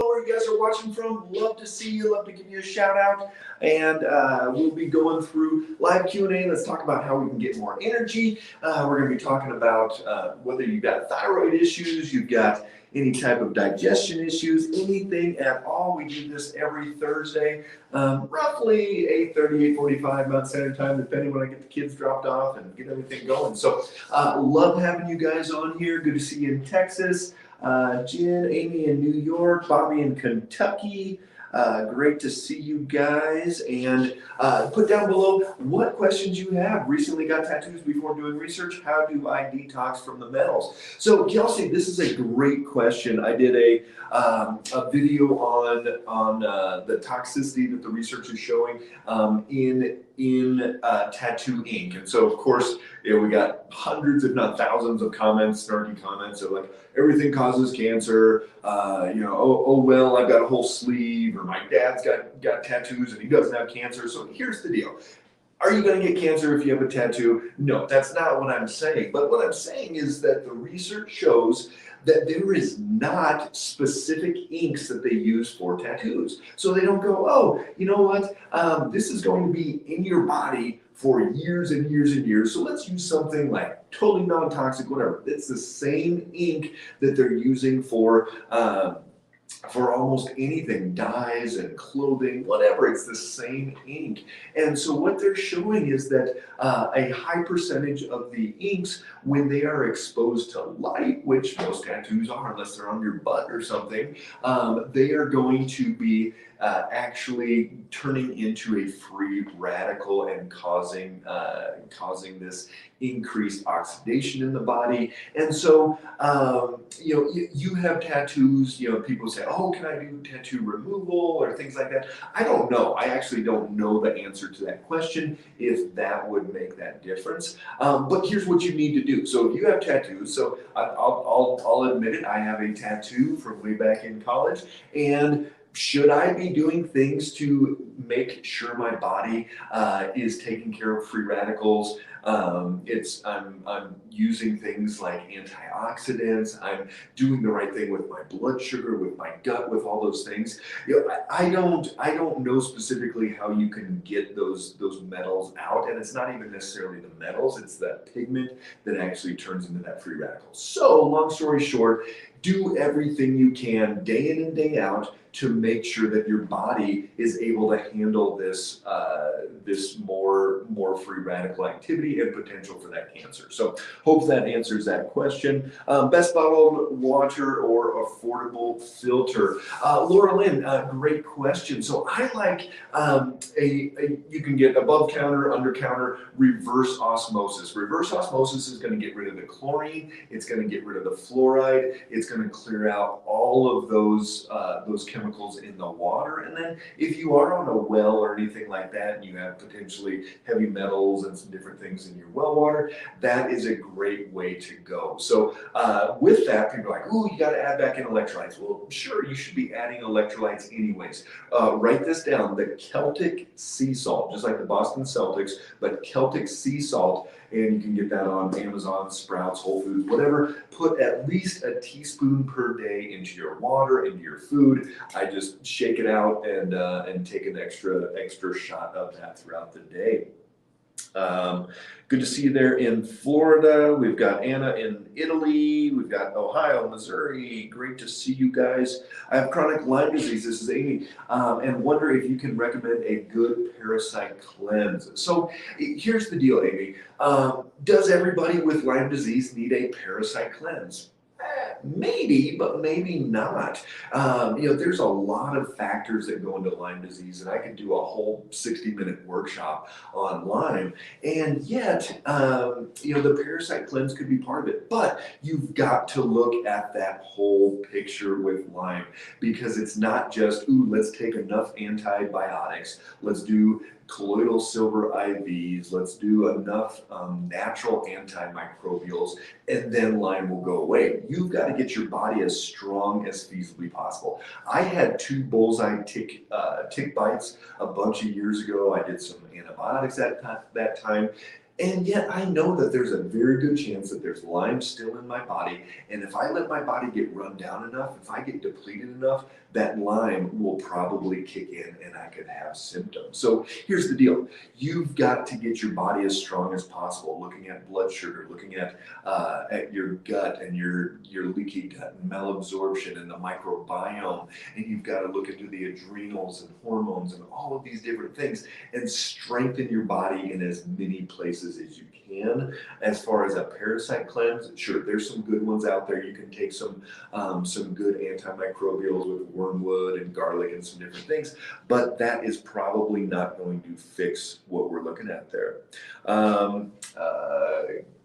know where you guys are watching from. Love to see you. Love to give you a shout out. And we'll be going through live Q&A. Let's talk about how we can get more energy. We're going to be talking about whether you've got thyroid issues, you've got any type of digestion issues, anything at all. We do this every Thursday, roughly 8:30, 8:45 Mountain Standard Time, depending when I get the kids dropped off and get everything going. So love having you guys on here. Good to see you in Texas. Jen, Amy in New York, Bobby in Kentucky. Great to see you guys. And put down below what questions you have. Recently got tattoos before doing research. How do I detox from the metals? So Kelsey, this is a great question. I did a video on the toxicity that the research is showing in tattoo ink. And so of course, we got hundreds, if not thousands of comments, snarky comments of like, everything causes cancer, oh well, I've got a whole sleeve, or my dad's got tattoos and he doesn't have cancer. So here's the deal. Are you going to get cancer if you have a tattoo? No, that's not what I'm saying. But what I'm saying is that the research shows that there is not specific inks that they use for tattoos. So they don't go, oh, you know what? This is going to be in your body for years and years and years. So let's use something like totally non-toxic, whatever. It's the same ink that they're using for almost anything, dyes and clothing, whatever, it's the same ink. And so what they're showing is that a high percentage of the inks, when they are exposed to light, which most tattoos are, unless they're on your butt or something, they are going to be actually turning into a free radical and causing this increased oxidation in the body. And so, you have tattoos, people say, oh, can I do tattoo removal or things like that? I don't know. I actually don't know the answer to that question, if that would make that difference. But here's what you need to do. So if you have tattoos, so I'll admit it, I have a tattoo from way back in college, and should I be doing things to make sure my body is taking care of free radicals? I'm using things like antioxidants. I'm doing the right thing with my blood sugar, with my gut, with all those things. I don't know specifically how you can get those metals out, and it's not even necessarily the metals. It's that pigment that actually turns into that free radical. So, long story short, do everything you can day in and day out to make sure that your body is able to handle this more free radical activity and potential for that cancer. So hope that answers that question. Best bottled water or affordable filter? Laura Lynn, great question. So I like you can get above counter, under counter, reverse osmosis. Reverse osmosis is going to get rid of the chlorine. It's going to get rid of the fluoride. It's going to clear out all of those chemicals in the water. And then if you are on a well or anything like that, and you have potentially heavy metals and some different things in your well water, that is a great way to go. So with that, people are like, ooh, you got to add back in electrolytes. Well, sure, you should be adding electrolytes anyways. Write this down, the Celtic sea salt, just like the Boston Celtics, but Celtic sea salt, and you can get that on Amazon, Sprouts, Whole Foods, whatever. Put at least a teaspoon per day into your water, into your food. I just shake it out and take an extra shot of that throughout the day. Good to see you there in Florida. We've got Anna in Italy. We've got Ohio, Missouri. Great to see you guys. I have chronic Lyme disease. This is Amy, and wonder if you can recommend a good parasite cleanse. So here's the deal, Amy. Does everybody with Lyme disease need a parasite cleanse? Maybe, but maybe not. There's a lot of factors that go into Lyme disease, and I could do a whole 60-minute workshop on Lyme. And yet, the parasite cleanse could be part of it. But you've got to look at that whole picture with Lyme, because it's not just, ooh, let's take enough antibiotics, let's do colloidal silver IVs, let's do enough natural antimicrobials, and then Lyme will go away. You've got to get your body as strong as feasibly possible. I had 2 bullseye tick bites a bunch of years ago. I did some antibiotics at that time. And yet I know that there's a very good chance that there's Lyme still in my body. And if I let my body get run down enough, if I get depleted enough, that Lyme will probably kick in and I could have symptoms. So here's the deal. You've got to get your body as strong as possible, looking at blood sugar, looking at your gut and your leaky gut and malabsorption and the microbiome. And you've got to look into the adrenals and hormones and all of these different things and strengthen your body in as many places as you can. As far as a parasite cleanse, sure, there's some good ones out there. You can take some good antimicrobials with wormwood and garlic and some different things, but that is probably not going to fix what we're looking at there.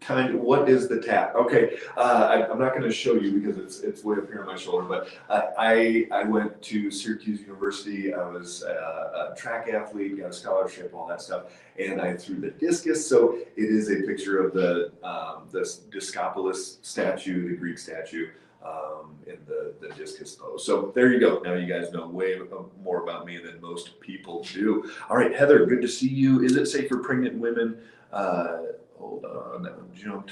Kind of, what is the tap? Okay, I'm not going to show you because it's way up here on my shoulder, but I went to Syracuse University. I was a track athlete, got a scholarship, all that stuff, and I threw the discus. So it is a picture of the Discopolis statue, the Greek statue, in the discus pose. So there you go. Now you guys know way more about me than most people do. All right, Heather, good to see you. Is it safe for pregnant women? Hold on, that one jumped.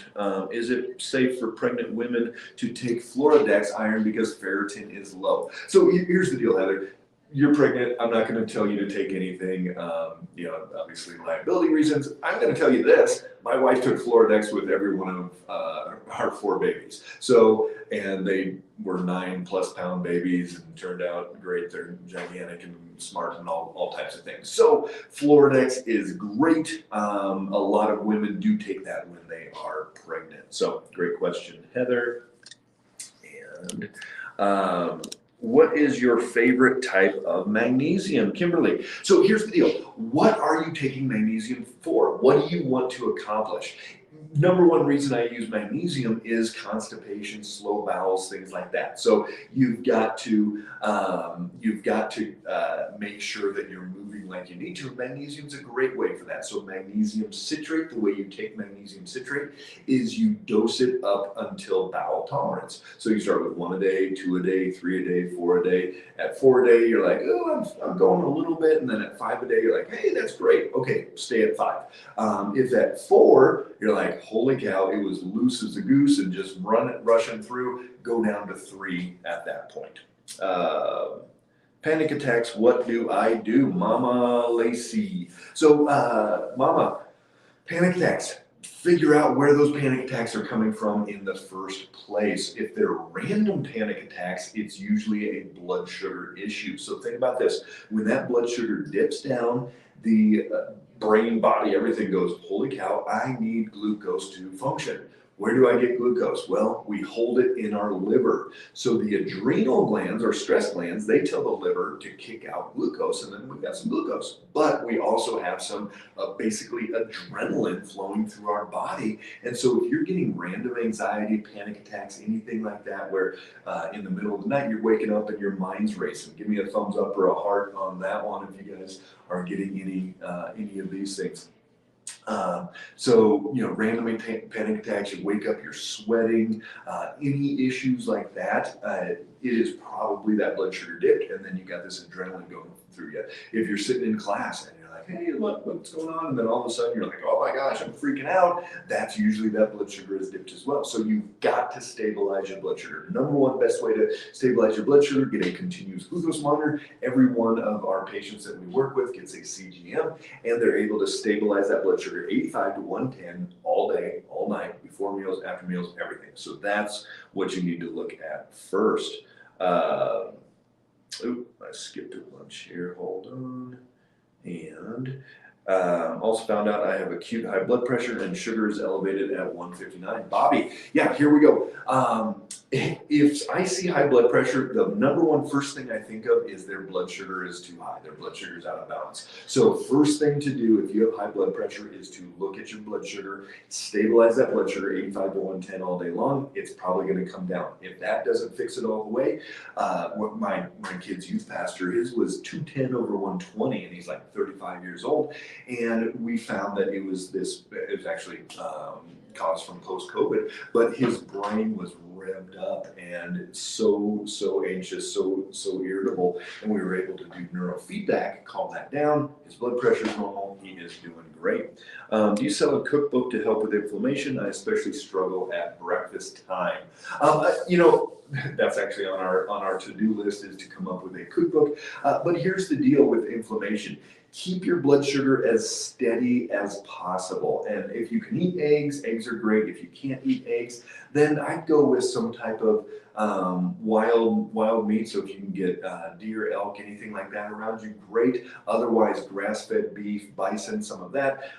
Is it safe for pregnant women to take Floradex iron because ferritin is low? So here's the deal, Heather. You're pregnant. I'm not going to tell you to take anything, obviously liability reasons. I'm going to tell you this. My wife took Floradex with every one of our 4 babies. So, and they were 9+ pound babies and turned out great. They're gigantic and smart and all types of things. So Floradex is great. A lot of women do take that when they are pregnant. So great question, Heather. And what is your favorite type of magnesium, Kimberly? So here's the deal. What are you taking magnesium for? What do you want to accomplish? Number one reason I use magnesium is constipation, slow bowels, things like that. So you've got to make sure that you're moving like you need to. Magnesium's a great way for that. So magnesium citrate, the way you take magnesium citrate is you dose it up until bowel tolerance. So you start with 1 a day, 2 a day, 3 a day, 4 a day. At 4 a day, you're like, oh, I'm going a little bit. And then at 5 a day, you're like, hey, that's great. Okay, stay at 5. If at 4, you're like, holy cow, it was loose as a goose and just rushing through, go down to 3 at that point. Panic attacks, what do I do? Mama Lacey. So, Mama, panic attacks. Figure out where those panic attacks are coming from in the first place. If they're random panic attacks, it's usually a blood sugar issue. So think about this. When that blood sugar dips down, the brain, body, everything goes, holy cow, I need glucose to function. Where do I get glucose? Well, we hold it in our liver. So the adrenal glands or stress glands, they tell the liver to kick out glucose, and then we've got some glucose. But we also have some basically adrenaline flowing through our body. And so if you're getting random anxiety, panic attacks, anything like that, where in the middle of the night you're waking up and your mind's racing, give me a thumbs up or a heart on that one if you guys are getting any of these things. So, randomly panic attacks, you wake up, you're sweating, any issues like that, it is probably that blood sugar dipped, and then you got this adrenaline going through you. If you're sitting in class and you're like, hey, what's going on? And then all of a sudden you're like, oh my gosh, I'm freaking out. That's usually that blood sugar is dipped as well. So you've got to stabilize your blood sugar. Number one best way to stabilize your blood sugar, get a continuous glucose monitor. Every one of our patients that we work with gets a CGM, and they're able to stabilize that blood sugar 85 to 110 all day, all night, before meals, after meals, everything. So that's what you need to look at first. I skipped a bunch here. Hold on. And also found out I have acute high blood pressure and sugar is elevated at 159. Bobby, yeah, here we go. If I see high blood pressure, the number one first thing I think of is their blood sugar is too high. Their blood sugar is out of balance. So first thing to do if you have high blood pressure is to look at your blood sugar, stabilize that blood sugar 85 to 110 all day long. It's probably going to come down. If that doesn't fix it all the way, what my kid's youth pastor, his was 210 over 120, and he's like 35 years old. And we found that it was actually caused from post-COVID, but his brain was revved up and so anxious, so irritable. And we were able to do neurofeedback, calm that down. His blood pressure is normal. He is doing great. Do you sell a cookbook to help with inflammation? I especially struggle at breakfast time. That's actually on our to-do list, is to come up with a cookbook. But here's the deal with inflammation. Keep your blood sugar as steady as possible. And if you can eat eggs, eggs are great. If you can't eat eggs, then I'd go with some type of wild meat. So if you can get deer, elk, anything like that around you, great. Otherwise, grass-fed beef, bison, some of that.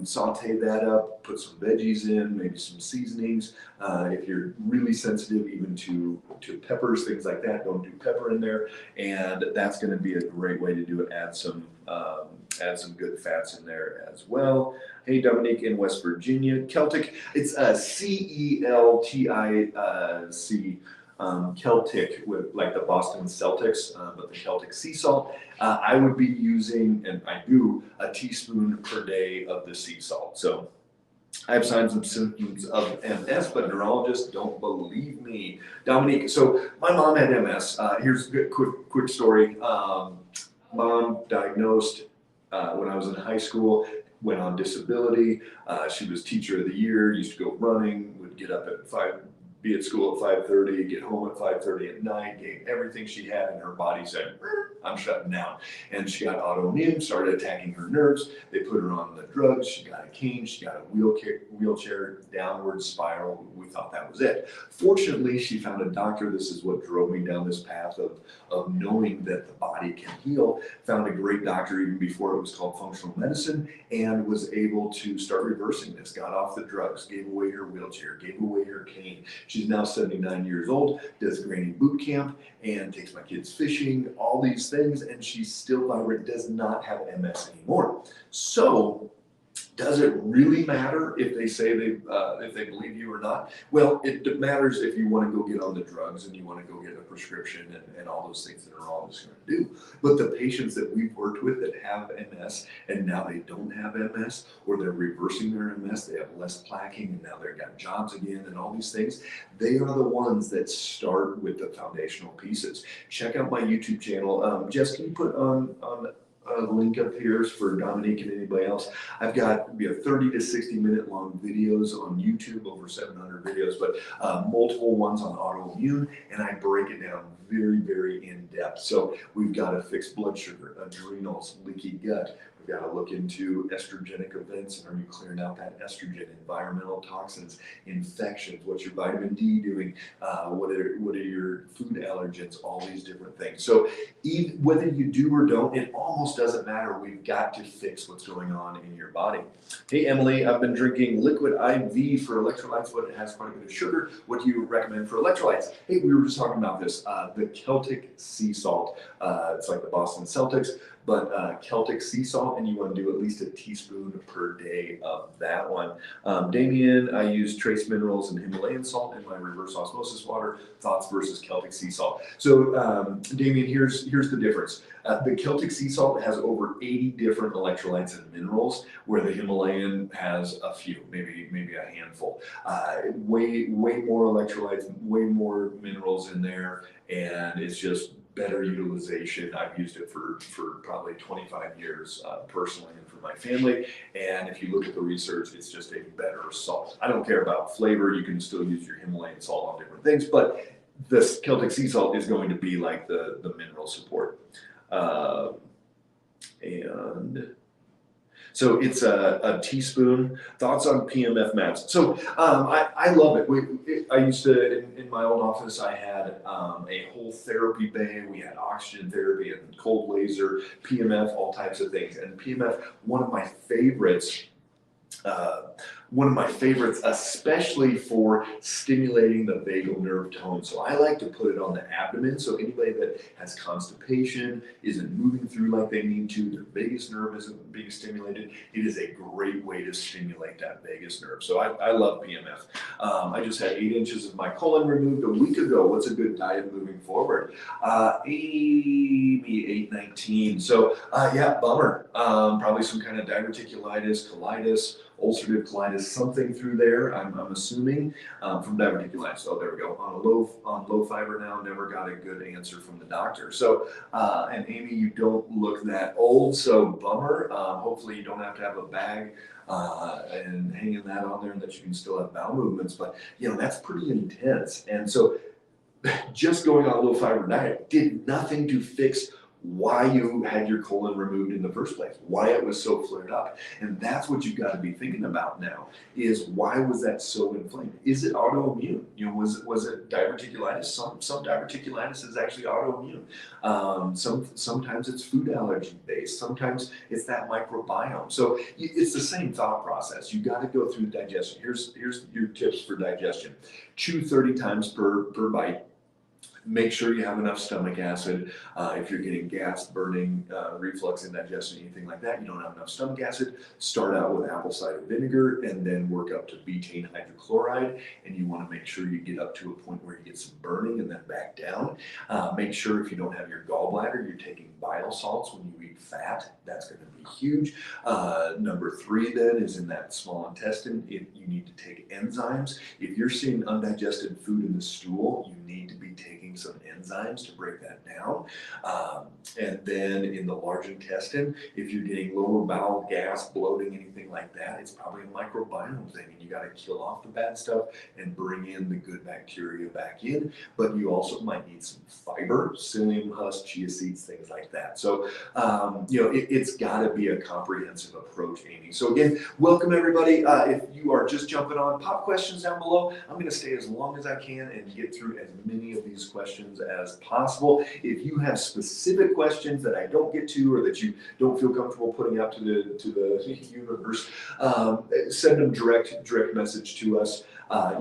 Saute that up, put some veggies in, maybe some seasonings. If you're really sensitive even to peppers, things like that, don't do pepper in there. And that's going to be a great way to do it. Add some good fats in there as well. Hey, Dominique in West Virginia. Celtic, it's Celtic, Celtic, with like the Boston Celtics, but the Celtic sea salt. I would be using, and I do, a teaspoon per day of the sea salt. So I have signs and symptoms of MS, but neurologists don't believe me. Dominique, so my mom had MS. Here's a quick story. Mom diagnosed when I was in high school, went on disability. She was teacher of the year, used to go running, would get up at 5, be at school at 5:30, get home at 5:30 at night, gave everything she had, and her body said, I'm shutting down. And she got autoimmune, started attacking her nerves. They put her on the drugs. She got a cane. She got a wheelchair, downward spiral. We thought that was it. Fortunately, she found a doctor. This is what drove me down this path of knowing that the body can heal. Found a great doctor even before it was called functional medicine, and was able to start reversing this. Got off the drugs, gave away her wheelchair, gave away her cane. She's now 79 years old, does granny boot camp, and takes my kids fishing, all these things, and she's still vibrant, does not have MS anymore. So, does it really matter if they say if they believe you or not? Well, it matters if you want to go get on the drugs and you want to go get a prescription and all those things that are all just going to do. But the patients that we've worked with that have MS and now they don't have MS, or they're reversing their MS, they have less plaquing and now they've got jobs again and all these things, they are the ones that start with the foundational pieces. Check out my YouTube channel. Jess, can you put on a link up here for Dominique and anybody else? I've got 30 to 60 minute long videos on YouTube, over 700 videos, but multiple ones on autoimmune, and I break it down very, very in depth. So we've got to fix blood sugar, adrenals, leaky gut. We've got to look into estrogenic events, and are you clearing out that estrogen, environmental toxins, infections, what's your vitamin D doing, what are your food allergens, all these different things. So even whether you do or don't, it almost doesn't matter. We've got to fix what's going on in your body. Hey, Emily, I've been drinking liquid IV for electrolytes, but it has quite a bit of sugar. What do you recommend for electrolytes? Hey, we were just talking about this, the Celtic sea salt. It's like the Boston Celtics, but Celtic sea salt, and you want to do at least a teaspoon per day of that one. Damien, I use trace minerals and Himalayan salt in my reverse osmosis water. Thoughts versus Celtic sea salt. So Damien, here's the difference. The Celtic sea salt has over 80 different electrolytes and minerals, where the Himalayan has a few, maybe a handful. Way more electrolytes, way more minerals in there, and it's just better utilization. I've used it for probably 25 years personally and for my family. And if you look at the research, it's just a better salt. I don't care about flavor. You can still use your Himalayan salt on different things, but this Celtic sea salt is going to be like the mineral support. And so it's a teaspoon. Thoughts on PMF mats? So I love it. I used to, in my old office, I had a whole therapy bay. We had oxygen therapy and cold laser, PMF, all types of things. And PMF, one of my favorites, especially for stimulating the vagal nerve tone. So I like to put it on the abdomen. So anybody that has constipation, isn't moving through like they need to, their vagus nerve isn't being stimulated, it is a great way to stimulate that vagus nerve. So I love PMF. I just had 8 inches of my colon removed a week ago. What's a good diet moving forward? Maybe 8-19. So yeah, bummer. Probably some kind of diverticulitis, colitis, ulcerative colitis, something through there, I'm assuming, from diverticulitis. Oh, there we go. On low fiber now, never got a good answer from the doctor. So, and Amy, you don't look that old, so bummer. Hopefully you don't have to have a bag and hanging that on there and that you can still have bowel movements, but that's pretty intense. And so just going on a low fiber diet did nothing to fix why you had your colon removed in the first place, why it was so flared up. And that's what you've got to be thinking about now, is why was that so inflamed? Is it autoimmune? Was it diverticulitis? Some diverticulitis is actually autoimmune. Sometimes it's food allergy based. Sometimes it's that microbiome. So it's the same thought process. You got to go through digestion. Here's your tips for digestion. Chew 30 times per bite. Make sure you have enough stomach acid. If you're getting gas, burning, reflux, indigestion, anything like that, you don't have enough stomach acid, start out with apple cider vinegar and then work up to betaine hydrochloride. And you want to make sure you get up to a point where you get some burning and then back down. Make sure if you don't have your gallbladder, you're taking bile salts when you eat fat. That's going to be huge. Number 3 then is in that small intestine. You need to take enzymes. If you're seeing undigested food in the stool, you need to be taking some enzymes to break that down. And then in the large intestine, if you're getting lower bowel gas, bloating, anything like that, it's probably a microbiome thing. And you got to kill off the bad stuff and bring in the good bacteria back in. But you also might need some fiber, psyllium husk, chia seeds, things like that. So, it's got to be a comprehensive approach, Amy. So again, welcome everybody. If you are just jumping on, pop questions down below. I'm going to stay as long as I can and get through as many of these questions as possible. If you have specific questions that I don't get to or that you don't feel comfortable putting out to the universe, send them direct message to us.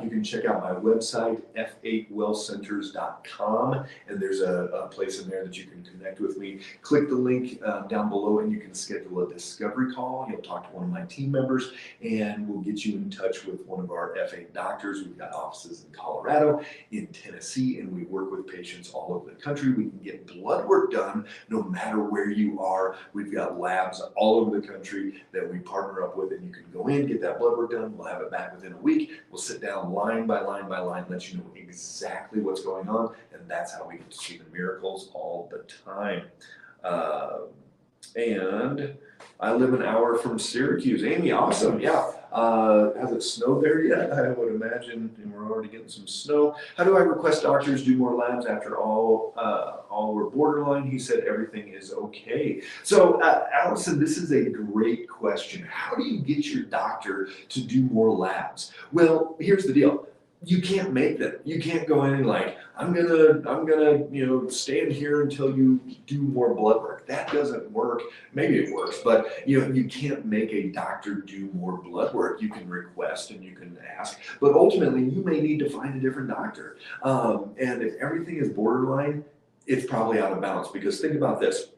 You can check out my website, f8wellcenters.com, and there's a place in there that you can connect with me. Click the link down below and you can schedule a discovery call. You'll talk to one of my team members and we'll get you in touch with one of our F8 doctors. We've got offices in Colorado, in Tennessee, and we work with patients all over the country. We can get blood work done no matter where you are. We've got labs all over the country that we partner up with, and you can go in, get that blood work done. We'll have it back within a week. We'll sit down line by line by line, let you know exactly what's going on, and that's how we get to see the miracles all the time. And I live an hour from Syracuse. Amy, awesome. Yeah. Has it snowed there yet? I would imagine, and we're already getting some snow. How do I request doctors do more labs after all were borderline? He said everything is okay. So, Allison, this is a great question. How do you get your doctor to do more labs? Well, here's the deal. You can't make them. You can't go in and like, I'm gonna stand here until you do more blood work. That doesn't work. Maybe it works, but you can't make a doctor do more blood work. You can request and you can ask, but ultimately you may need to find a different doctor. And if everything is borderline, it's probably out of balance, because think about this.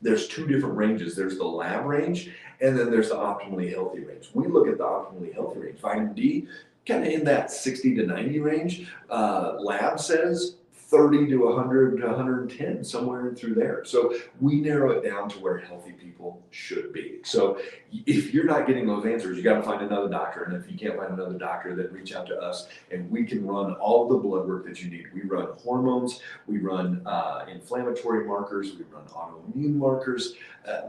There's 2 different ranges. There's the lab range and then there's the optimally healthy range. We look at the optimally healthy range. Vitamin D, kind of in that 60 to 90 range. Lab says 30 to 100 to 110, somewhere in through there. So we narrow it down to where healthy people should be. So if you're not getting those answers, you got to find another doctor. And if you can't find another doctor, then reach out to us and we can run all the blood work that you need. We run hormones, we run inflammatory markers, we run autoimmune markers,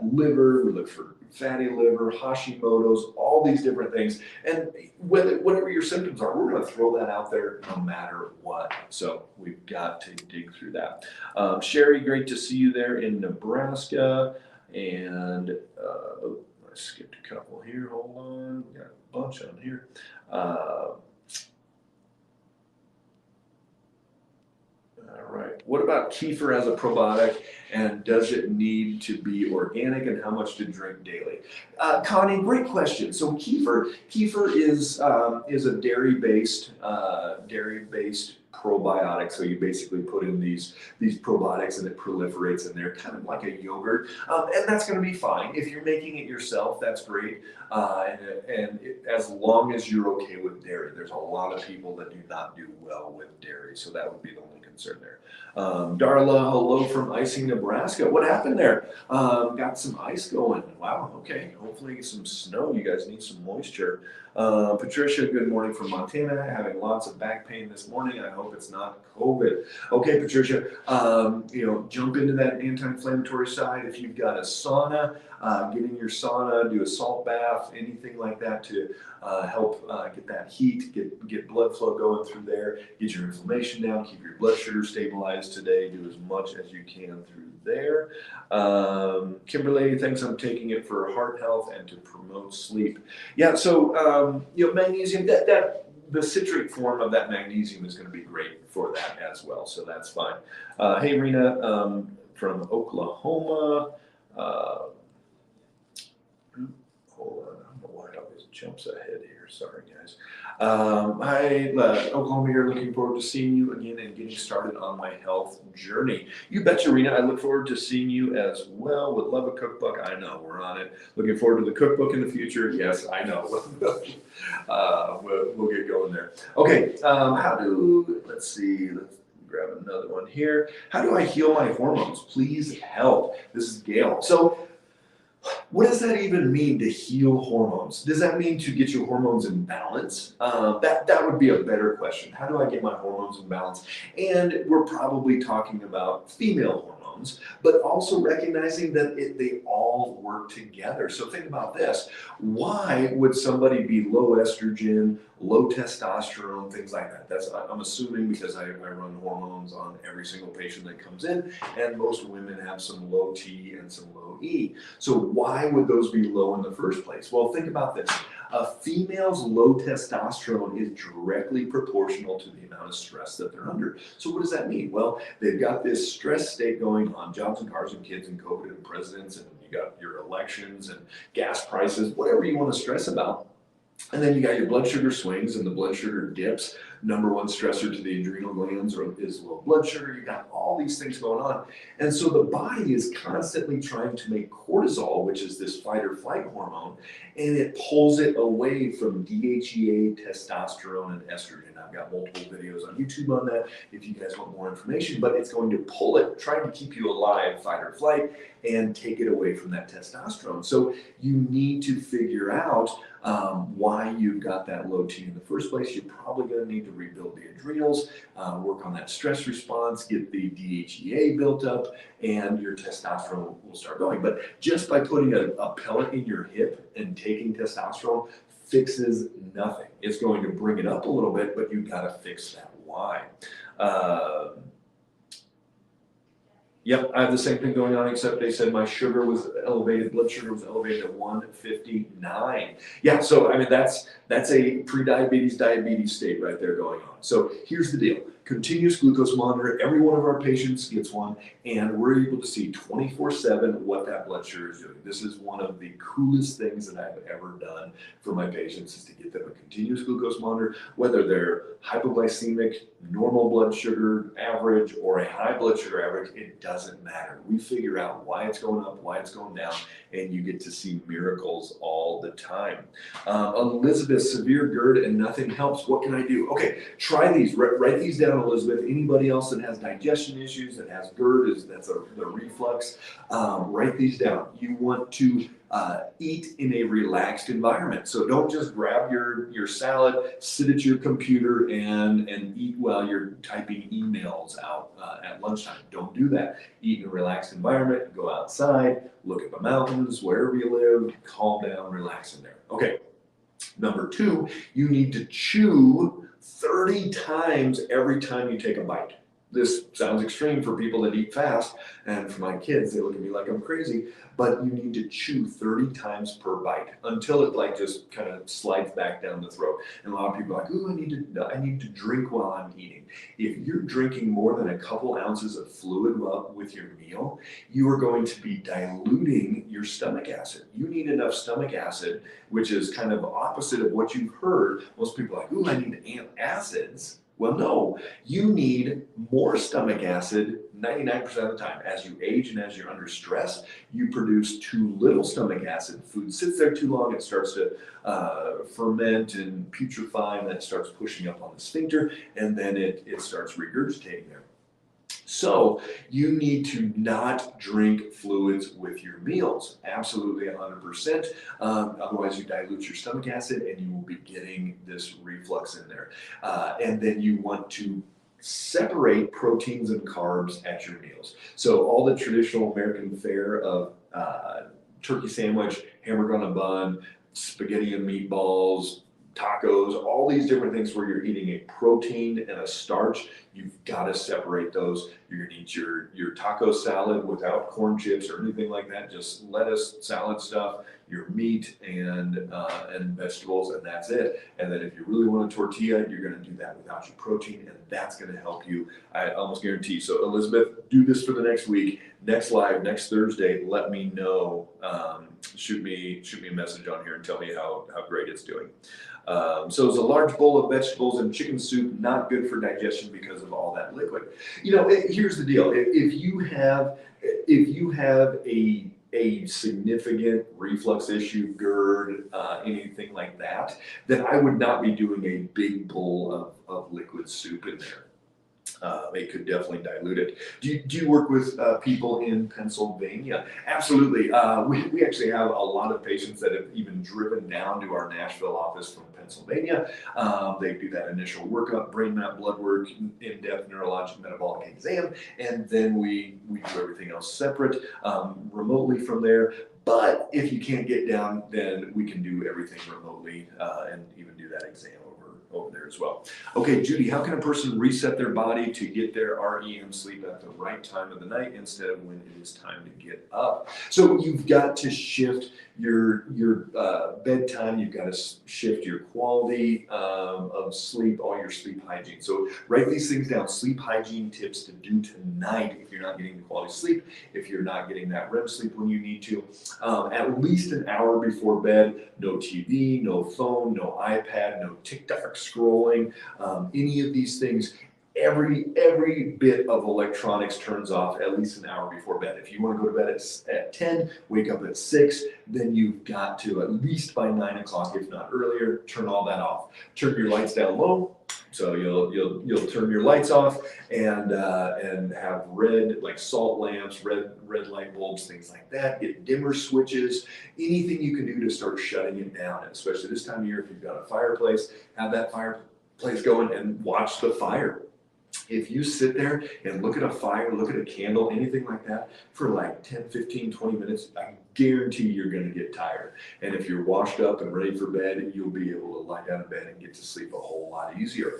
liver, we look for fatty liver, Hashimoto's, all these different things. And whatever your symptoms are, we're going to throw that out there no matter what. So we've got to dig through that. Sherry, great to see you there in Nebraska. And I skipped a couple here. Hold on. We got a bunch on here. All right. What about kefir as a probiotic, and does it need to be organic, and how much to drink daily? Connie, great question. So kefir is a dairy-based probiotics. So you basically put in these probiotics and it proliferates in there, kind of like a yogurt. And that's going to be fine. If you're making it yourself, that's great. As long as you're okay with dairy. There's a lot of people that do not do well with dairy, so that would be the only concern there. Darla, hello from Icing, Nebraska. What happened there? Got some ice going. Wow, okay. Hopefully some snow. You guys need some moisture. Patricia, good morning from Montana. Having lots of back pain this morning. I hope it's not COVID. Okay, Patricia, jump into that anti-inflammatory side. If you've got a sauna, get in your sauna, do a salt bath, anything like that to help get that heat, get blood flow going through there, get your inflammation down, keep your blood sugar stabilized today. Do as much as you can through there. Kimberly thinks I'm taking it for heart health and to promote sleep. Yeah, so magnesium, the citrate form of that magnesium is going to be great for that as well, so that's fine. Hey, Rena from Oklahoma. Hold on, I don't know why it always jumps ahead here. Sorry, guys. Hi, Oklahoma here. Looking forward to seeing you again and getting started on my health journey. You betcha, Rena. I look forward to seeing you as well. Would love a cookbook. I know, we're on it. Looking forward to the cookbook in the future. Yes, I know. We'll get going there. Okay, let's see. Let's grab another one here. How do I heal my hormones? Please help. This is Gail. So, what does that even mean, to heal hormones? Does that mean to get your hormones in balance? That would be a better question. How do I get my hormones in balance? And we're probably talking about female hormones, but also recognizing that they all work together. So think about this. Why would somebody be low estrogen, low testosterone, things like that? I'm assuming because I run hormones on every single patient that comes in, and most women have some low T and some low E. So why would those be low in the first place? Well, think about this. A female's low testosterone is directly proportional to the amount of stress that they're under. So what does that mean? Well, they've got this stress state going on, jobs and cars and kids and COVID and presidents, and you got your elections and gas prices, whatever you want to stress about. And then you got your blood sugar swings and the blood sugar dips. Number one stressor to the adrenal glands is low blood sugar. You got all these things going on. And so the body is constantly trying to make cortisol, which is this fight or flight hormone, and it pulls it away from DHEA, testosterone, and estrogen. I've got multiple videos on YouTube on that if you guys want more information, but it's going to pull it, trying to keep you alive, fight or flight, and take it away from that testosterone. So you need to figure out why you've got that low T in the first place. You're probably going to need to rebuild the adrenals, work on that stress response, get the DHEA built up, and your testosterone will start going. But just by putting a pellet in your hip and taking testosterone fixes nothing. It's going to bring it up a little bit, but you've got to fix that why. Yep, I have the same thing going on, except they said my sugar was elevated, blood sugar was elevated at 159. Yeah, so I mean, that's a pre-diabetes, diabetes state right there going on. So here's the deal. Continuous glucose monitor, every one of our patients gets one, and we're able to see 24/7 what that blood sugar is doing. This is one of the coolest things that I've ever done for my patients, is to get them a continuous glucose monitor, whether they're hypoglycemic, normal blood sugar average, or a high blood sugar average, it doesn't matter. We figure out why it's going up, why it's going down, and you get to see miracles all the time. Elizabeth, severe GERD and nothing helps. What can I do? Okay, try these. Write these down, Elizabeth. Anybody else that has digestion issues, that has GERD, that's the reflux, write these down. You want to eat in a relaxed environment. So don't just grab your salad, sit at your computer and eat while you're typing emails out at lunchtime. Don't do that. Eat in a relaxed environment, go outside, look at the mountains, wherever you live, calm down, relax in there. Okay. Number 2, you need to chew 30 times every time you take a bite. This sounds extreme for people that eat fast, and for my kids, they look at me like I'm crazy, but you need to chew 30 times per bite until it just kind of slides back down the throat. And a lot of people are like, ooh, I need to drink while I'm eating. If you're drinking more than a couple ounces of fluid with your meal, you are going to be diluting your stomach acid. You need enough stomach acid, which is kind of opposite of what you've heard. Most people are like, ooh, I need acids. Well, no, you need more stomach acid 99% of the time. As you age and as you're under stress, you produce too little stomach acid. Food sits there too long, it starts to ferment and putrefy, and then it starts pushing up on the sphincter, and then it starts regurgitating there. So you need to not drink fluids with your meals. Absolutely 100%. Otherwise, you dilute your stomach acid and you will be getting this reflux in there. And then you want to separate proteins and carbs at your meals. So all the traditional American fare of turkey sandwich, hamburger on a bun, spaghetti and meatballs, tacos, all these different things where you're eating a protein and a starch, you've got to separate those. You're going to eat your taco salad without corn chips or anything like that, just lettuce, salad stuff, your meat and vegetables, and that's it. And then if you really want a tortilla, you're going to do that without your protein, and that's going to help you, I almost guarantee. So Elizabeth, do this for the next week. Next live, next Thursday, let me know. Shoot me a message on here and tell me how great it's doing. So it's a large bowl of vegetables and chicken soup, not good for digestion because of all that liquid. Here's the deal. If you have a significant reflux issue, GERD, anything like that, then I would not be doing a big bowl of liquid soup in there. It could definitely dilute it. Do you work with people in Pennsylvania? Absolutely. We actually have a lot of patients that have even driven down to our Nashville office from Pennsylvania. They do that initial workup, brain map, blood work, in-depth neurologic metabolic exam, and then we do everything else separate, remotely from there. But if you can't get down, then we can do everything remotely and even do that exam over there as well. Okay, Judy, how can a person reset their body to get their REM sleep at the right time of the night instead of when it is time to get up? So you've got to shift your bedtime. You've got to shift your quality of sleep, all your sleep hygiene. So write these things down. Sleep hygiene tips to do tonight if you're not getting the quality sleep, if you're not getting that REM sleep when you need to. At least an hour before bed, no TV, no phone, no iPad, no TikTok scrolling, any of these things. Every bit of electronics turns off at least an hour before bed. If you want to go to bed at 10, wake up at 6, then you've got to at least by 9 o'clock, if not earlier, turn all that off. Turn your lights down low. So you'll turn your lights off and have red, like salt lamps, red light bulbs, things like that. Get dimmer switches, anything you can do to start shutting it down. And especially this time of year, if you've got a fireplace, have that fireplace going and watch the fire. If you sit there and look at a fire, look at a candle, anything like that, for like 10, 15, 20 minutes, I guarantee you're going to get tired. And if you're washed up and ready for bed, you'll be able to lie down in bed and get to sleep a whole lot easier.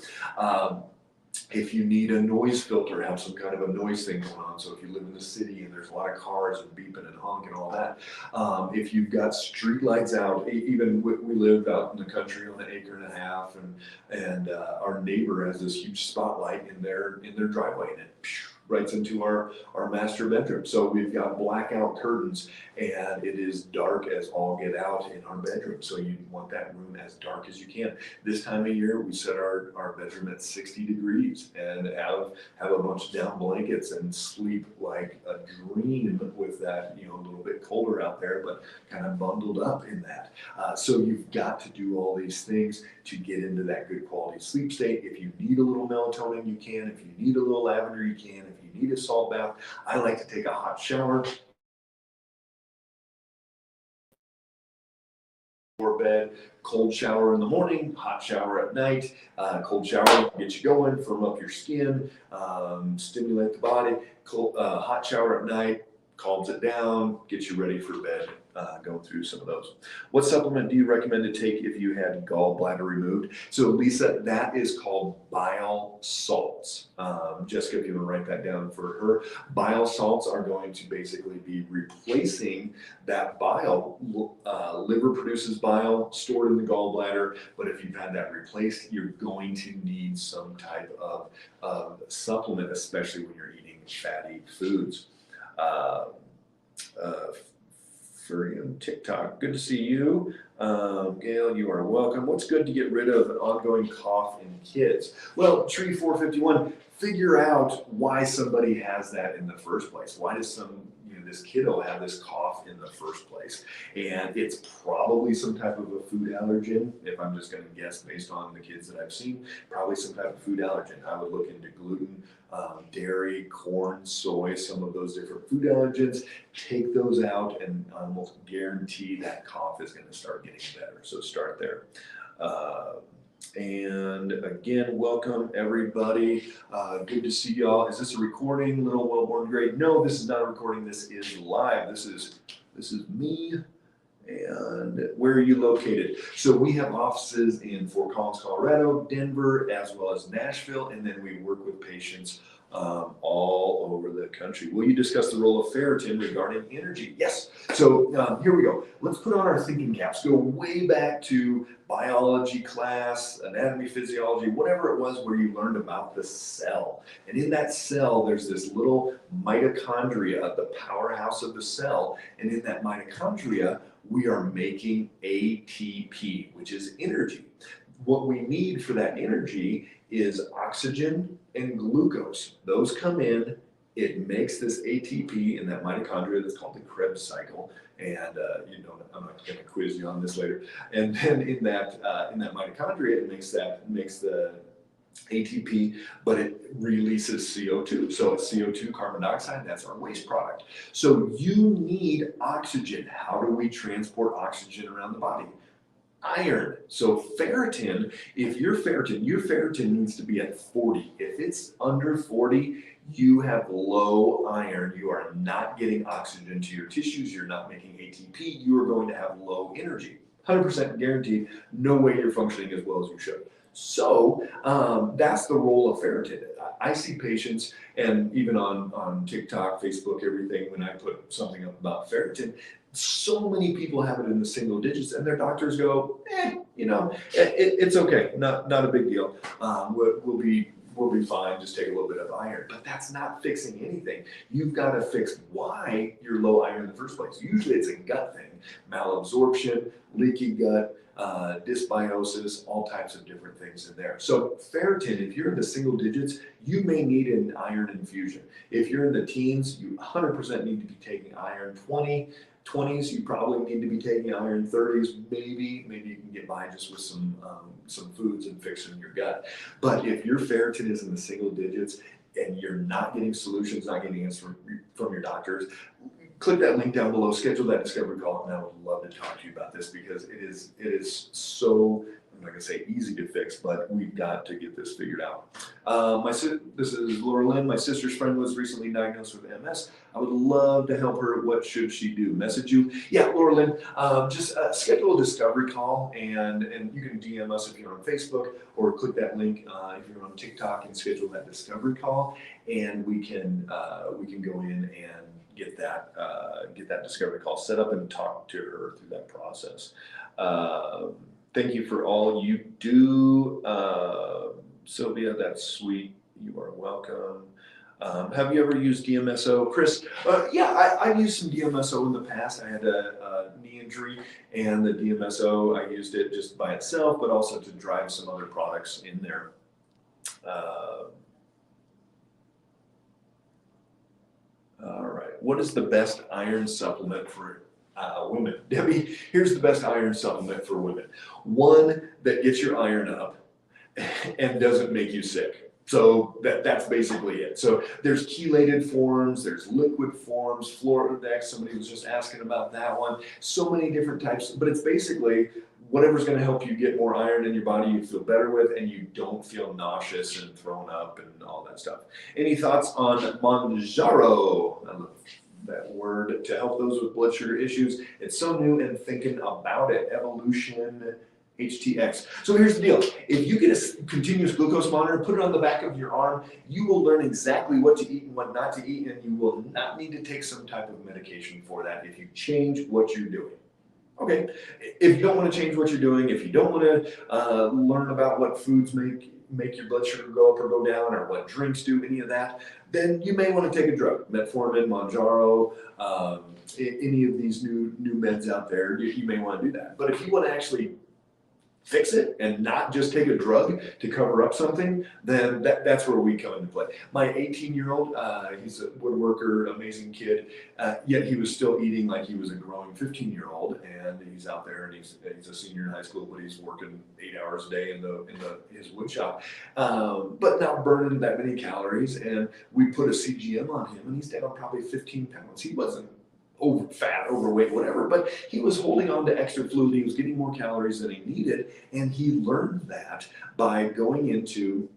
If you need a noise filter, have some kind of a noise thing going on. So if you live in the city and there's a lot of cars and beeping and honking and all that, if you've got street lights out, even we live out in the country on an acre and a half, and our neighbor has this huge spotlight in their driveway, and it right into our master bedroom. So we've got blackout curtains, and it is dark as all get out in our bedroom. So you want that room as dark as you can. This time of year, we set our bedroom at 60 degrees and have a bunch of down blankets and sleep like a dream with that, a little bit colder out there, but kind of bundled up in that. So you've got to do all these things to get into that good quality sleep state. If you need a little melatonin, you can. If you need a little lavender, you can. If you need a salt bath, I like to take a hot shower before bed, cold shower in the morning, hot shower at night. Cold shower get you going, firm up your skin, stimulate the body. Hot shower at night calms it down, gets you ready for bed. Go through some of those. What supplement do you recommend to take if you had gallbladder removed? So Lisa, that is called bile salts. Jessica, if you want to write that down for her. Bile salts are going to basically be replacing that bile. Liver produces bile stored in the gallbladder, but if you've had that replaced, you're going to need some type of supplement, especially when you're eating fatty foods. Furium. from TikTok. Good to see you. Gail, you are welcome. What's good to get rid of an ongoing cough in kids? Well, Tree 451, figure out why somebody has that in the first place. Why does this kiddo have this cough in the first place? And it's probably some type of a food allergen. If I'm just going to guess based on the kids that I've seen, probably some type of food allergen. I would look into gluten, dairy, corn, soy, some of those different food allergens. Take those out and almost guarantee that cough is going to start getting better. So start there. And again, welcome everybody. Good to see y'all. Is this a recording, Little Wellborn Grade? No, this is not a recording. This is live. This is me. And where are you located? So we have offices in Fort Collins, Colorado, Denver, as well as Nashville, and then we work with patients all over the country. Will you discuss the role of ferritin regarding energy? Yes. So here we go. Let's put on our thinking caps. Go way back to biology class, anatomy, physiology, whatever it was where you learned about the cell. And in that cell, there's this little mitochondria, the powerhouse of the cell. And in that mitochondria, we are making ATP, which is energy. What we need for that energy is oxygen and glucose. Those come in, it makes this ATP in that mitochondria that's called the Krebs cycle. And I'm not going to quiz you on this later. And then in that mitochondria, it makes the ATP, but it releases CO2. So it's CO2, carbon dioxide, that's our waste product. So you need oxygen. How do we transport oxygen around the body? Iron. So ferritin, your ferritin needs to be at 40. If it's under 40, you have low iron. You are not getting oxygen to your tissues. You're not making ATP. You are going to have low energy. 100% guaranteed. No way you're functioning as well as you should. So that's the role of ferritin. I see patients, and even on TikTok, Facebook, everything, when I put something up about ferritin, so many people have it in the single digits, and their doctors go, it's okay, not a big deal. We'll be fine. Just take a little bit of iron. But that's not fixing anything. You've got to fix why you're low iron in the first place. Usually it's a gut thing, malabsorption, leaky gut, dysbiosis, all types of different things in there. So ferritin, if you're in the single digits, you may need an iron infusion. If you're in the teens, you 100% need to be taking iron. 20s, you probably need to be taking iron. 30s, maybe you can get by just with some foods and fixing your gut. But if your ferritin is in the single digits and you're not getting solutions, not getting answers from your doctors, click that link down below, schedule that discovery call, and I would love to talk to you about this because it is so, I'm not gonna say easy to fix, but we've got to get this figured out. This is Laura Lynn. My sister's friend was recently diagnosed with MS. I would love to help her. What should she do? Message you? Yeah, Laura Lynn, just schedule a discovery call, and you can DM us if you're on Facebook, or click that link if you're on TikTok and schedule that discovery call, and we can go in and get that discovery call set up and talk to her through that process. Thank you for all you do, Sylvia. That's sweet. You are welcome. Have you ever used DMSO, Chris? Yeah, I've used some DMSO in the past. I had a knee injury, and the DMSO, I used it just by itself, but also to drive some other products in there. All right. What is the best iron supplement for women? Debbie, here's the best iron supplement for women. One that gets your iron up and doesn't make you sick. So that's basically it. So there's chelated forms, there's liquid forms, Floridex, somebody was just asking about that one. So many different types, but it's basically whatever's going to help you get more iron in your body, you feel better with, and you don't feel nauseous and thrown up and all that stuff. Any thoughts on Mounjaro? I love that word, to help those with blood sugar issues. It's so new and thinking about it. Evolution HTX. So here's the deal. If you get a continuous glucose monitor, put it on the back of your arm, you will learn exactly what to eat and what not to eat, and you will not need to take some type of medication for that if you change what you're doing. Okay, if you don't want to change what you're doing, if you don't want to learn about what foods make make your blood sugar go up or go down, or what drinks do any of that, then you may want to take a drug, metformin, Mounjaro, any of these new meds out there. You may want to do that. But if you want to actually fix it and not just take a drug to cover up something, then that's where we come into play. My 18-year-old, he's a woodworker, amazing kid, yet he was still eating like he was a growing 15-year-old, and he's out there and he's a senior in high school, but he's working 8 hours a day in his wood shop, but not burning that many calories. And we put a CGM on him, and he's down probably 15 pounds. He wasn't fat, overweight, whatever, but he was holding on to extra fluid. He was getting more calories than he needed, and he learned that by going into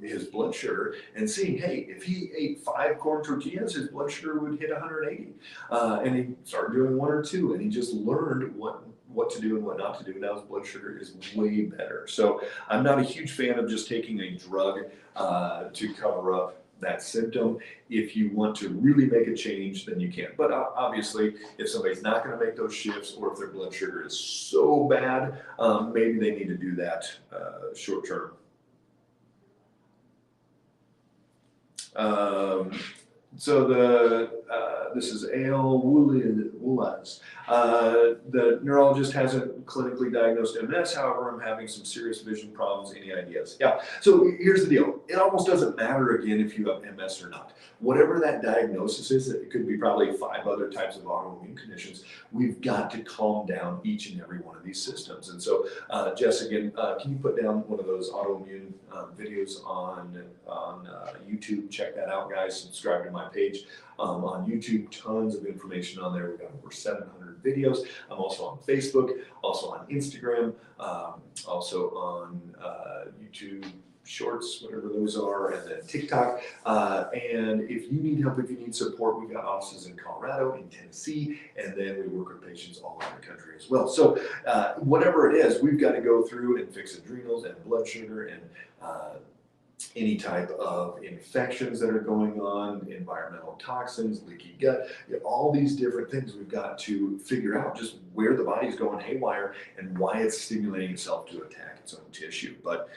his blood sugar and seeing, hey, if he ate 5 corn tortillas, his blood sugar would hit 180, and he started doing 1 or 2, and he just learned what to do and what not to do. Now his blood sugar is way better. So I'm not a huge fan of just taking a drug to cover up that symptom. If you want to really make a change, then you can. But obviously, if somebody's not going to make those shifts, or if their blood sugar is so bad, maybe they need to do that short term. So this is Ale Woolaz. The neurologist hasn't clinically diagnosed MS. However, I'm having some serious vision problems. Any ideas? Yeah. So here's the deal. It almost doesn't matter again if you have MS or not. Whatever that diagnosis is, it could be probably 5 other types of autoimmune conditions. We've got to calm down each and every one of these systems. And so, Jess, again, can you put down one of those autoimmune videos on YouTube? Check that out, guys. Subscribe to my page on YouTube. Tons of information on there. We've got over 700 videos. I'm also on Facebook, also on Instagram, also on YouTube Shorts, whatever those are, and then TikTok. And if you need help, if you need support, we've got offices in Colorado, in Tennessee, and then we work with patients all over the country as well. So whatever it is, we've got to go through and fix adrenals and blood sugar and any type of infections that are going on, environmental toxins, leaky gut, all these different things. We've got to figure out just where the body's going haywire and why it's stimulating itself to attack its own tissue. But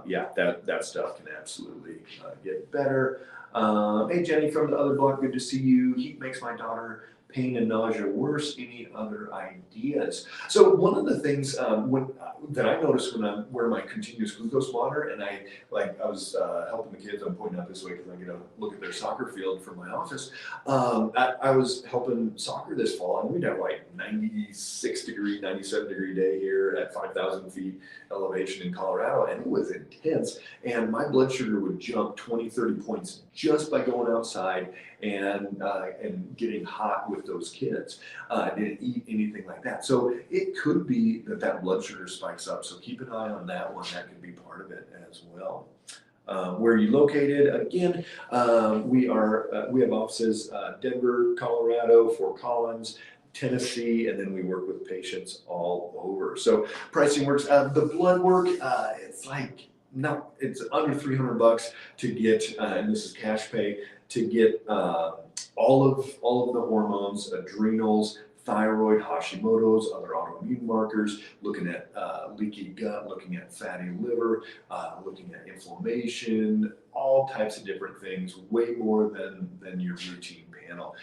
yeah, that stuff can absolutely get better. Hey, Jenny from the other block, good to see you. Heat makes my daughter pain and nausea worse. Any other ideas? So one of the things that I noticed when I'm wearing my continuous glucose monitor, and I was helping the kids. I'm pointing out this way because I get to look at their soccer field from my office. I was helping soccer this fall, and we'd have like 96 degree, 97 degree day here at 5,000 feet elevation in Colorado, and it was intense. And my blood sugar would jump 20, 30 points just by going outside and getting hot with those kids. I didn't eat anything like that. So it could be that blood sugar spikes up. So keep an eye on that one. That could be part of it as well. Where are you located? Again, we have offices, Denver, Colorado, Fort Collins, Tennessee, and then we work with patients all over. So pricing works. The blood work, it's under $300 to get, and this is cash pay, to get all of the hormones, adrenals, thyroid, Hashimoto's, other autoimmune markers, looking at leaky gut, looking at fatty liver, looking at inflammation, all types of different things, way more than your routine panel.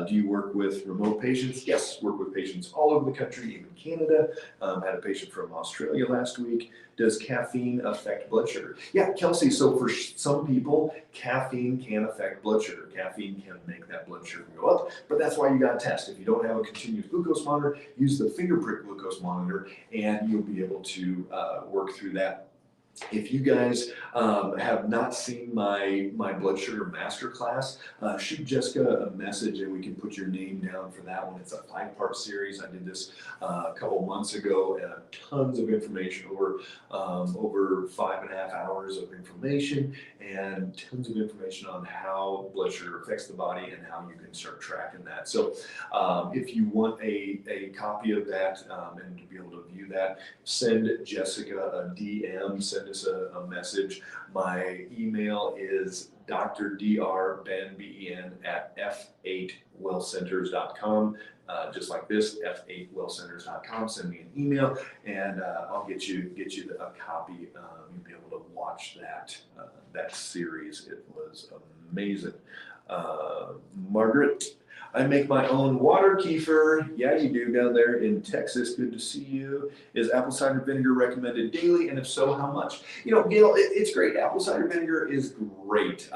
Do you work with remote patients? Yes, work with patients all over the country, even Canada. Had a patient from Australia last week. Does caffeine affect blood sugar? Yeah, Kelsey, so for some people, caffeine can affect blood sugar. Caffeine can make that blood sugar go up, but that's why you got to test. If you don't have a continuous glucose monitor, use the finger prick glucose monitor, and you'll be able to work through that. If you guys have not seen my blood sugar masterclass, shoot Jessica a message and we can put your name down for that one. It's a 5-part series. I did this a couple months ago, and tons of information, over 5.5 hours of information, and tons of information on how blood sugar affects the body and how you can start tracking that. So if you want a copy of that and to be able to view that, send Jessica a DM, send us a message. My email is drdrben, B-E-N, at f8wellcenters.com. just like this, f8wellcenters.com. Send me an email, and I'll get you a copy. You'll be able to watch that series. It was amazing. Margaret, I make my own water kefir. Yeah, you do down there in Texas. Good to see you. Is apple cider vinegar recommended daily? And if so, how much? You know, Gail, it's great. Apple cider vinegar is great.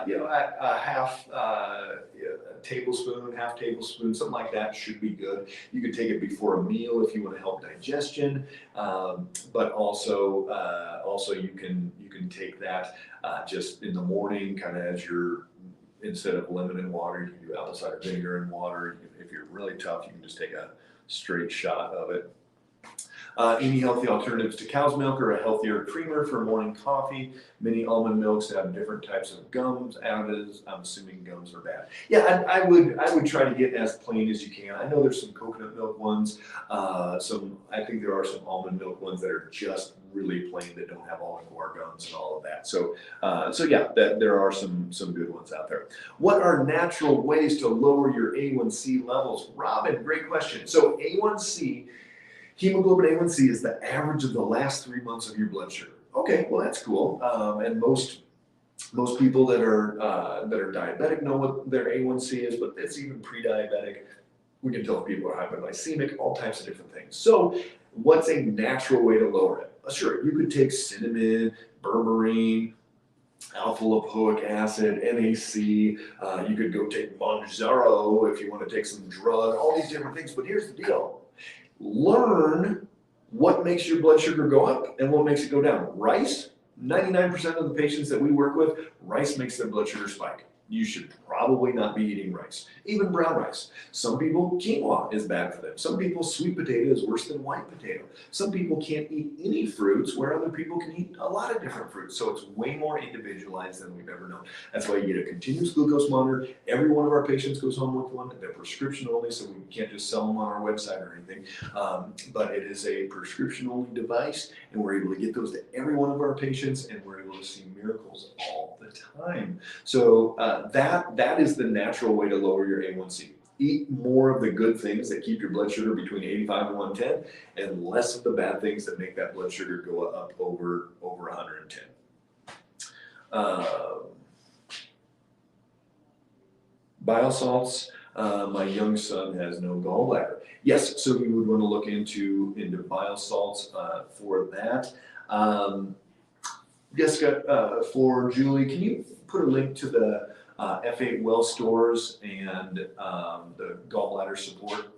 You know, a half tablespoon, something like that should be good. You could take it before a meal if you want to help digestion. But also you can take that just in the morning, kind of as you're, instead of lemon and water, you can do apple cider vinegar and water. If you're really tough, you can just take a straight shot of it. Any healthy alternatives to cow's milk or a healthier creamer for morning coffee? Many almond milks have different types of gums additives. I'm assuming gums are bad. Yeah, I would try to get as plain as you can. I know there's some coconut milk ones. I think there are some almond milk ones that are just really plain, that don't have all the guar gums and all of that. So yeah, there are some good ones out there. What are natural ways to lower your A1C levels? Robin, great question. So A1C, hemoglobin A1C, is the average of the last 3 months of your blood sugar. Okay, well that's cool. And most people that are diabetic know what their A1C is, but it's even pre-diabetic. We can tell if people are hypoglycemic, all types of different things. So what's a natural way to lower it? Sure, you could take cinnamon, berberine, alpha lipoic acid, NAC. You could go take Mounjaro if you want to take some drug, all these different things. But here's the deal. Learn what makes your blood sugar go up and what makes it go down. Rice, 99% of the patients that we work with, rice makes their blood sugar spike. You should probably not be eating rice, even brown rice. Some people, quinoa is bad for them. Some people, sweet potato is worse than white potato. Some people can't eat any fruits, where other people can eat a lot of different fruits. So it's way more individualized than we've ever known. That's why you get a continuous glucose monitor. Every one of our patients goes home with one. They're prescription only, so we can't just sell them on our website or anything. But it is a prescription only device, and we're able to get those to every one of our patients, and we're able to see miracles all the time. So that is the natural way to lower your A1C. Eat more of the good things that keep your blood sugar between 85 and 110, and less of the bad things that make that blood sugar go up over 110. Bile salts. My young son has no gallbladder. Yes, so you would want to look into bile salts for that. Jessica, for Julie, can you put a link to the F8 Well stores and the gallbladder support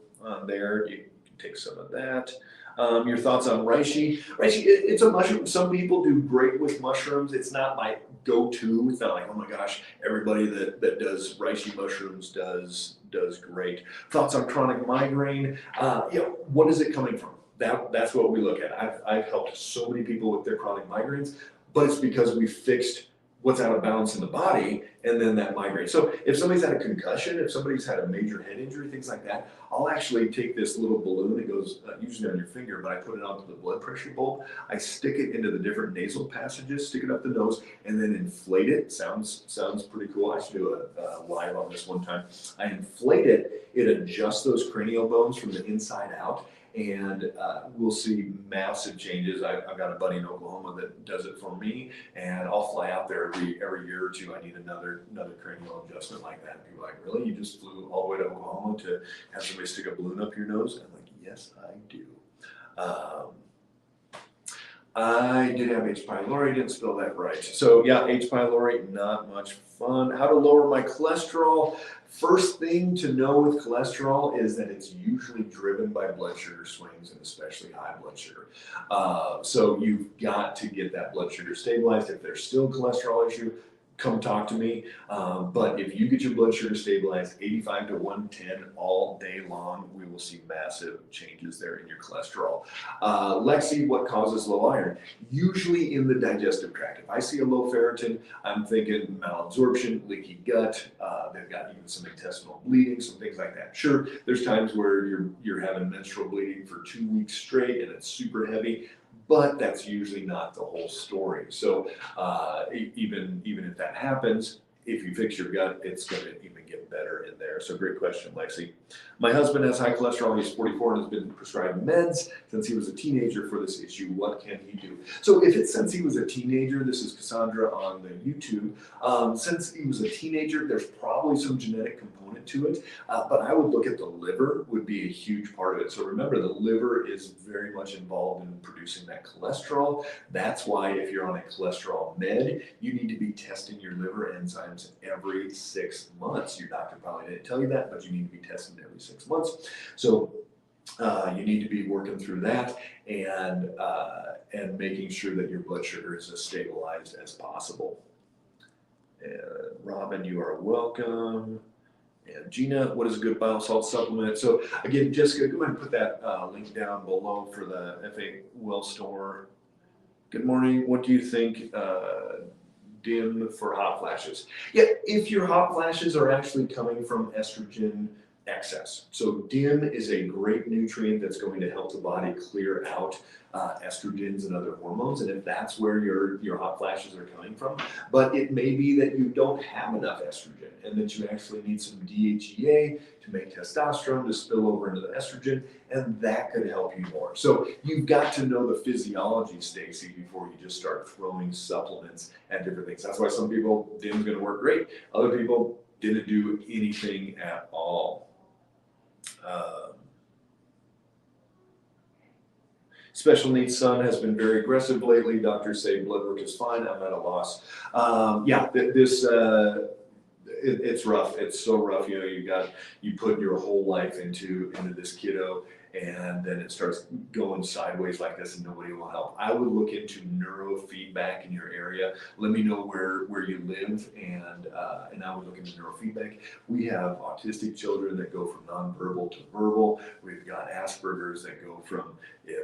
there? You can take some of that. Your thoughts on reishi? Reishi, it's a mushroom. Some people do great with mushrooms. It's not my go-to. It's not like, oh my gosh, everybody that does reishi mushrooms does great. Thoughts on chronic migraine? What is it coming from? That's what we look at. I've helped so many people with their chronic migraines, but it's because we fixed what's out of balance in the body, and then that migraine. So if somebody's had a concussion, if somebody's had a major head injury, things like that, I'll actually take this little balloon that goes usually on your finger, but I put it onto the blood pressure bulb. I stick it into the different nasal passages, stick it up the nose, and then inflate it. Sounds pretty cool. I should do a live on this one time. I inflate it. It adjusts those cranial bones from the inside out, and we'll see massive changes. I've got a buddy in Oklahoma that does it for me, and I'll fly out there every year or two. I need another cranial adjustment like that. And people are like, really? You just flew all the way to Oklahoma to have somebody stick a balloon up your nose? And I'm like, yes, I do. I did have H. pylori, didn't spell that right. So yeah, H. pylori, not much fun. How to lower my cholesterol? First thing to know with cholesterol is that it's usually driven by blood sugar swings, and especially high blood sugar. So you've got to get that blood sugar stabilized. If there's still a cholesterol issue, come talk to me. But if you get your blood sugar stabilized 85 to 110 all day long, we will see massive changes there in your cholesterol. Lexi, what causes low iron? Usually in the digestive tract. If I see a low ferritin, I'm thinking malabsorption, leaky gut. They've got even some intestinal bleeding, some things like that. Sure, there's times where you're having menstrual bleeding for 2 weeks straight and it's super heavy, but that's usually not the whole story. So even if that happens, if you fix your gut, it's going to even get better in there. So great question, Lexi. My husband has high cholesterol. He's 44 and has been prescribed meds since he was a teenager for this issue. What can he do? So if it's since he was a teenager, this is Cassandra on the YouTube. Since he was a teenager, there's probably some genetic component to it, but I would look at the liver would be a huge part of it. So remember, the liver is very much involved in producing that cholesterol. That's why if you're on a cholesterol med, you need to be testing your liver enzymes every 6 months. Your doctor probably didn't tell you that, but you need to be testing every 6 months. So you need to be working through that and making sure that your blood sugar is as stabilized as possible. Robin, you are welcome. And Gina, what is a good bile salt supplement? So again, Jessica, go ahead and put that link down below for the FA Well Store. Good morning. What do you think? DIM for hot flashes. Yeah, if your hot flashes are actually coming from estrogen excess. So DIM is a great nutrient that's going to help the body clear out estrogens and other hormones, and if that's where your hot flashes are coming from. But it may be that you don't have enough estrogen and that you actually need some DHEA to make testosterone to spill over into the estrogen, and that could help you more. So you've got to know the physiology, Stacy, before you just start throwing supplements at different things. That's why some people, DIM's going to work great. Other people didn't do anything at all. Special needs son has been very aggressive lately. Doctors say blood work is fine. I'm at a loss. It's rough. It's so rough. You know, you put your whole life into this kiddo, and then it starts going sideways like this, and nobody will help. I would look into neurofeedback in your area. Let me know where you live, and I would look into neurofeedback. We have autistic children that go from nonverbal to verbal. We've got Asperger's that go from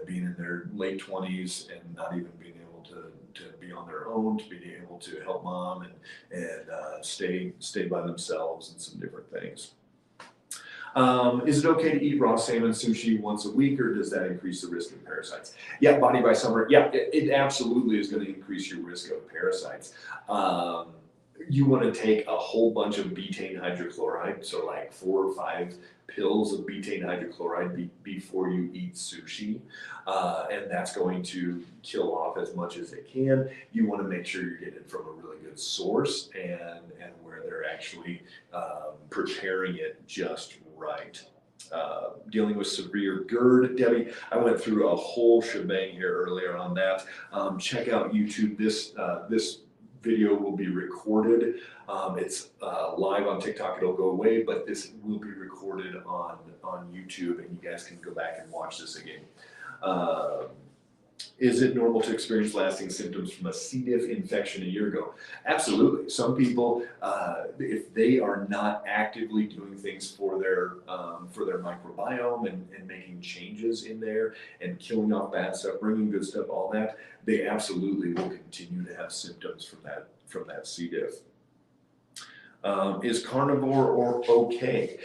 being in their late 20s and not even being able to be on their own, to being able to help mom and stay by themselves, and some different things. Is it okay to eat raw salmon sushi once a week, or does that increase the risk of parasites? Yeah, Body by Summer. Yeah, it absolutely is going to increase your risk of parasites. You want to take a whole bunch of betaine hydrochloride, so like 4 or 5 pills of betaine hydrochloride before you eat sushi, and that's going to kill off as much as it can. You want to make sure you're getting it from a really good source and where they're actually preparing it just right. Dealing with severe GERD, Debbie, I went through a whole shebang here earlier on that. Check out YouTube. This video will be recorded. It's live on TikTok. It'll go away, but this will be recorded on YouTube, and you guys can go back and watch this again. Is it normal to experience lasting symptoms from a C. diff infection a year ago? Absolutely. Some people, if they are not actively doing things for their microbiome and making changes in there and killing off bad stuff, bringing good stuff, all that, they absolutely will continue to have symptoms from that C. diff. Is carnivore okay?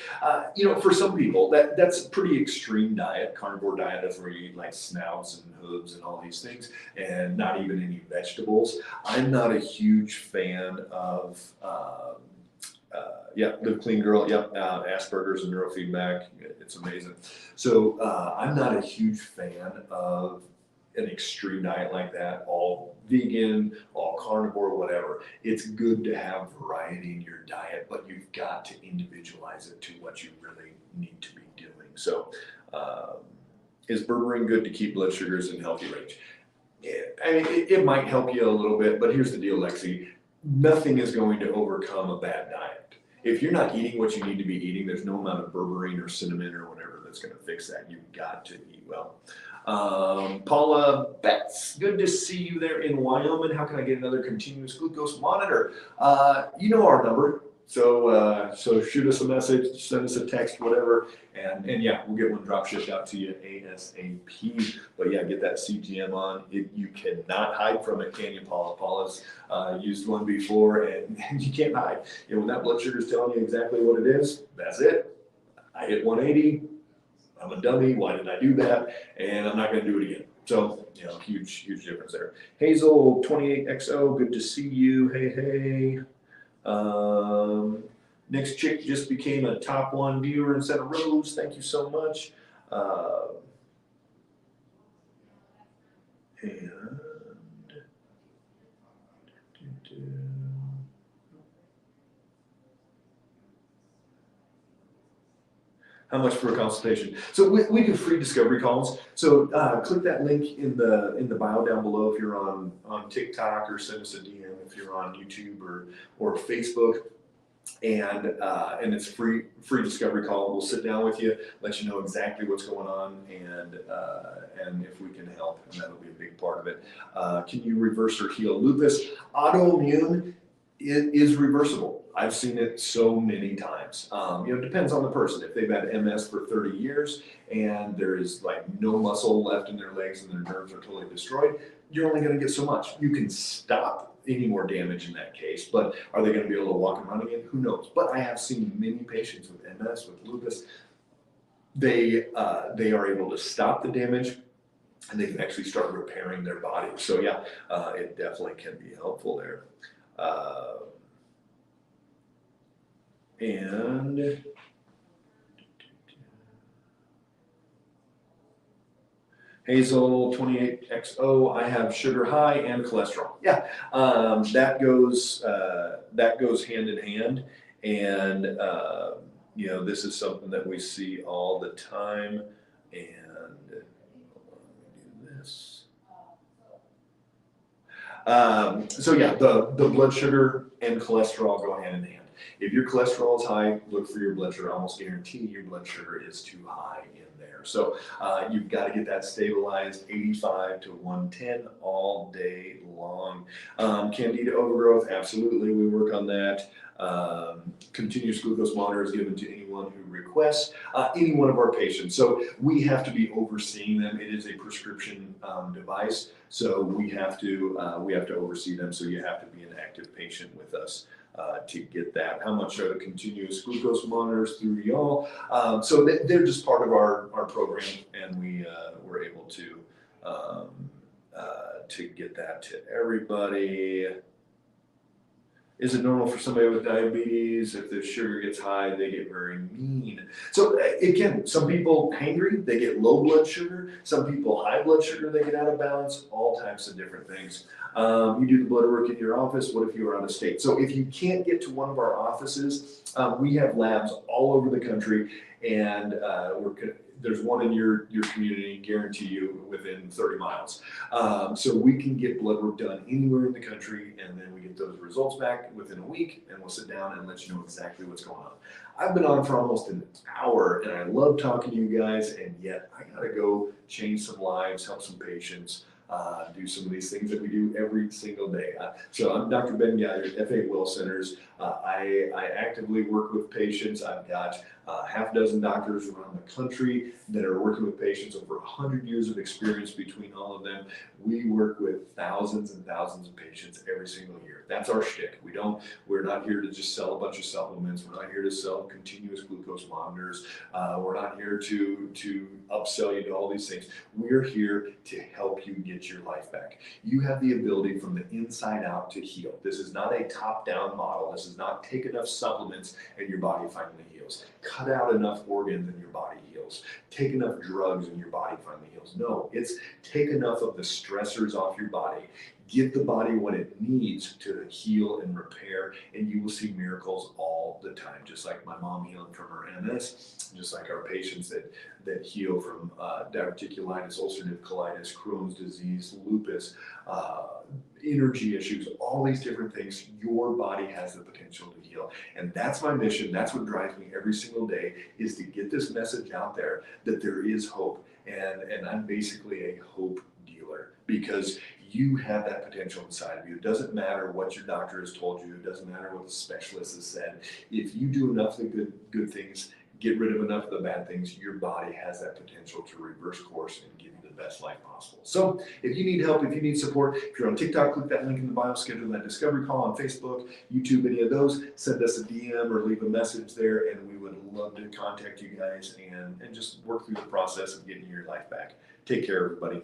For some people, that's a pretty extreme diet. Carnivore diet is where you eat like snouts and hooves and all these things, and not even any vegetables. I'm not a huge fan of, Live Clean Girl, Asperger's and neurofeedback. It's amazing. So I'm not a huge fan of an extreme diet like that, all vegan, all carnivore, whatever. It's good to have variety in your diet, but you've got to individualize it to what you really need to be doing. So is berberine good to keep blood sugars in healthy range? Yeah, I mean, it might help you a little bit, but here's the deal, Lexi. Nothing is going to overcome a bad diet. If you're not eating what you need to be eating, there's no amount of berberine or cinnamon or whatever that's going to fix that. You've got to eat well. Paula Betts, good to see you there in Wyoming. How can I get another continuous glucose monitor? You know our number, so shoot us a message, send us a text, whatever, and yeah, we'll get one drop shipped out to you ASAP. But yeah, get that CGM on. You cannot hide from it, can you, Paula? Paula's used one before, and you can't hide. When that blood sugar is telling you exactly what it is, that's it. I hit 180. I'm a dummy. Why did I do that? And I'm not going to do it again. So, huge difference there. Hazel 28XO, good to see you. Hey. Next chick just became a top 1 viewer instead of Rose. Thank you so much. And how much for a consultation? So we do free discovery calls. So click that link in the bio down below if you're on TikTok, or send us a DM if you're on YouTube or Facebook. And it's free discovery call. We'll sit down with you, let you know exactly what's going on, and if we can help, and that'll be a big part of it. Can you reverse or heal lupus? Autoimmune is reversible. I've seen it so many times. It depends on the person. If they've had MS for 30 years and there is like no muscle left in their legs and their nerves are totally destroyed, you're only going to get so much. You can stop any more damage in that case, but are they going to be able to walk and run again? Who knows? But I have seen many patients with MS, with lupus, they are able to stop the damage and they can actually start repairing their body. So yeah, it definitely can be helpful there. And Hazel 28XO, I have sugar high and cholesterol. Yeah, that goes hand in hand, and this is something that we see all the time. And let me do this. So yeah, the blood sugar and cholesterol go hand in hand. If your cholesterol is high, look for your blood sugar. I almost guarantee your blood sugar is too high in there. So you've got to get that stabilized, 85 to 110 all day long. Candida overgrowth, absolutely, we work on that. Continuous glucose monitor is given to anyone who requests, any one of our patients. So we have to be overseeing them. It is a prescription device, so we have to oversee them. So you have to be an active patient with us to get that. How much are the continuous glucose monitors through y'all? So they're just part of our program, and we're able to get that to everybody. Is it normal for somebody with diabetes, if their sugar gets high, they get very mean? So again, some people hangry, they get low blood sugar. Some people high blood sugar, they get out of balance. All types of different things. You do the blood work in your office. What if you are out of state? So if you can't get to one of our offices, we have labs all over the country, and there's one in your community, guarantee you, within 30 miles. So we can get blood work done anywhere in the country, and then we get those results back within a week, and we'll sit down and let you know exactly what's going on. I've been on for almost an hour, and I love talking to you guys, and yet I gotta go change some lives, help some patients, do some of these things that we do every single day. So I'm Dr. Ben Gaillard, FA Well Centers. I actively work with patients. I've got half a dozen doctors around the country that are working with patients, over 100 years of experience between all of them. We work with thousands and thousands of patients every single year. That's our shtick. We're not here to just sell a bunch of supplements. We're not here to sell continuous glucose monitors. We're not here to upsell you to all these things. We're here to help you get your life back. You have the ability from the inside out to heal. This is not a top-down model. This is not take enough supplements and your body finally heals. Cut out enough organs and your body heals. Take enough drugs and your body finally heals. No, it's take enough of the stressors off your body. Give the body what it needs to heal and repair, and you will see miracles all the time. Just like my mom healing from her MS, just like our patients that heal from diverticulitis, ulcerative colitis, Crohn's disease, lupus, energy issues, all these different things. Your body has the potential to heal, and that's my mission. That's what drives me every single day, is to get this message out there that there is hope, and I'm basically a hope dealer, because you have that potential inside of you. It doesn't matter what your doctor has told you. It doesn't matter what the specialist has said. If you do enough of the good things, get rid of enough of the bad things, your body has that potential to reverse course and give you the best life possible. So if you need help, if you need support, if you're on TikTok, click that link in the bio, schedule that discovery call on Facebook, YouTube, any of those, send us a DM or leave a message there, and we would love to contact you guys and just work through the process of getting your life back. Take care, everybody.